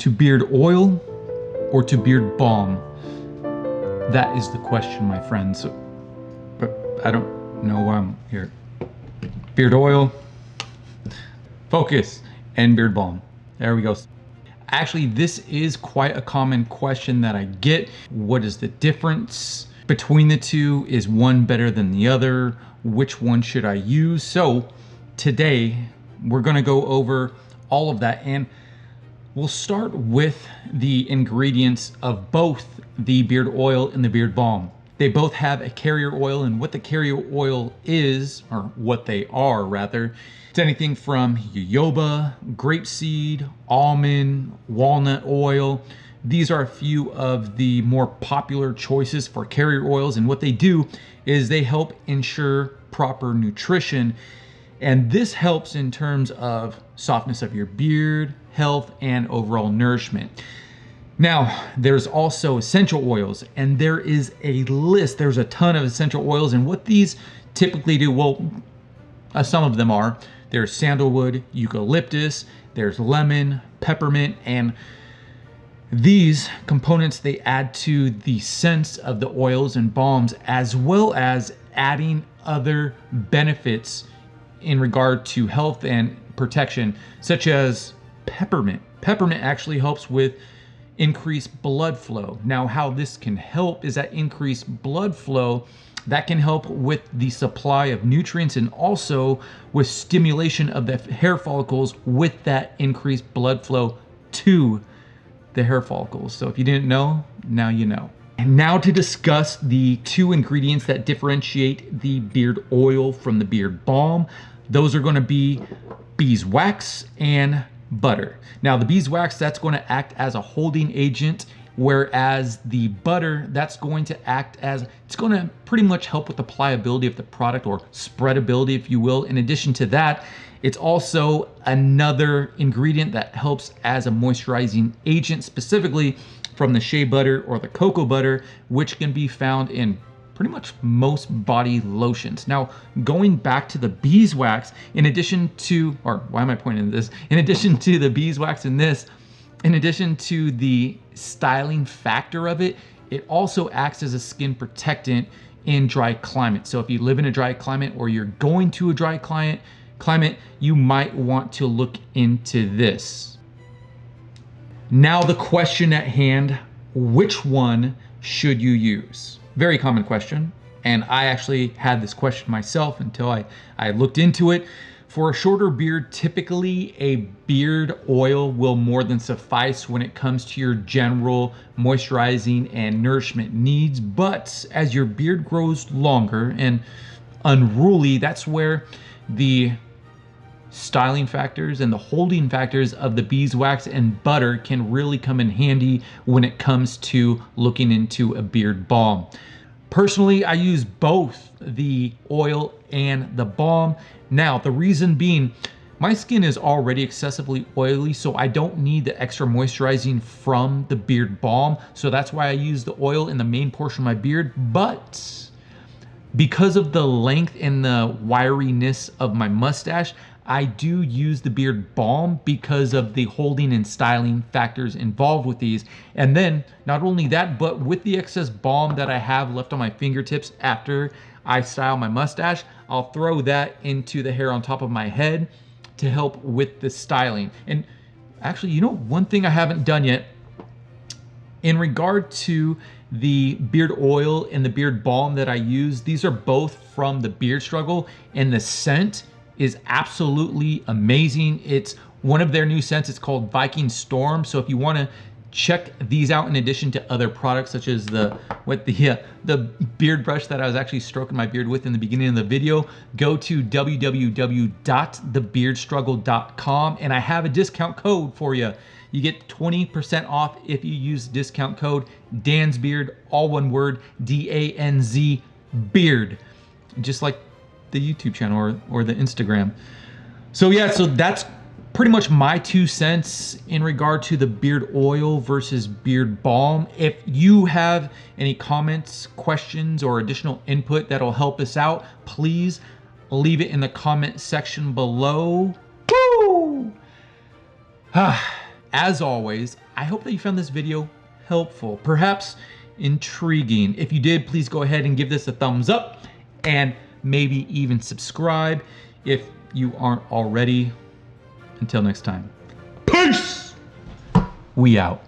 To beard oil or to beard balm? That is the question, my friends. But I don't know why I'm here. Beard oil, focus, and beard balm. There we go. Actually, this is quite a common question that I get. What is the difference between the two? Is one better than the other? Which one should I use? So today we're gonna go over all of that, and we'll start with the ingredients of both the beard oil and the beard balm. They both have a carrier oil, and what the carrier oil is, or what they are rather, it's anything from jojoba, grapeseed, almond, walnut oil. These are a few of the more popular choices for carrier oils, and what they do is they help ensure proper nutrition, and this helps in terms of softness of your beard, health, and overall nourishment. Now, there's also essential oils, and there is a list. There's a ton of essential oils, and what these typically do, well, some of them are, there's sandalwood, eucalyptus, there's lemon, peppermint, and these components, they add to the scents of the oils and balms, as well as adding other benefits in regard to health and protection, such as peppermint. Peppermint actually helps with increased blood flow. Now, how this can help is that increased blood flow, that can help with the supply of nutrients and also with stimulation of the hair follicles with that increased blood flow to the hair follicles. So if you didn't know, now you know. And now to discuss the two ingredients that differentiate the beard oil from the beard balm. Those are going to be beeswax and butter. Now the beeswax, that's going to act as a holding agent, whereas the butter, that's going to act as, it's going to pretty much help with the pliability of the product, or spreadability, if you will. In addition to that, it's also another ingredient that helps as a moisturizing agent, specifically from the shea butter or the cocoa butter, which can be found in pretty much most body lotions. Now, going back to the beeswax, in addition to, or why am I pointing at this? In addition to the beeswax in this, in addition to the styling factor of it, it also acts as a skin protectant in dry climate. So if you live in a dry climate or you're going to a dry climate, you might want to look into this. Now the question at hand, which one should you use? Very common question, and I actually had this question myself until I looked into it. For a shorter beard, typically a beard oil will more than suffice when it comes to your general moisturizing and nourishment needs. But as your beard grows longer and unruly, that's where the styling factors and the holding factors of the beeswax and butter can really come in handy when it comes to looking into a beard balm. Personally, I use both the oil and the balm. Now, the reason being, my skin is already excessively oily, so I don't need the extra moisturizing from the beard balm. So that's why I use the oil in the main portion of my beard. But because of the length and the wiriness of my mustache, I do use the beard balm because of the holding and styling factors involved with these. And then not only that, but with the excess balm that I have left on my fingertips after I style my mustache, I'll throw that into the hair on top of my head to help with the styling. And actually, you know, one thing I haven't done yet in regard to the beard oil and the beard balm that I use, these are both from the Beard Struggle, and the scent is absolutely amazing. It's one of their new scents. It's called Viking Storm. So if you want to check these out in addition to other products such as the beard brush that I was actually stroking my beard with in the beginning of the video, go to www.thebeardstruggle.com, and I have a discount code for you. You get 20% off if you use discount code DANZBEARD, all one word, D-A-N-Z beard, just like the YouTube channel or the Instagram. So yeah, so that's pretty much my 2 cents in regard to the beard oil versus beard balm. If you have any comments, questions, or additional input that'll help us out, please leave it in the comment section below. Woo! as always, I hope that you found this video helpful, perhaps intriguing. If you did, please go ahead and give this a thumbs up and maybe even subscribe if you aren't already. Until next time, peace! We out.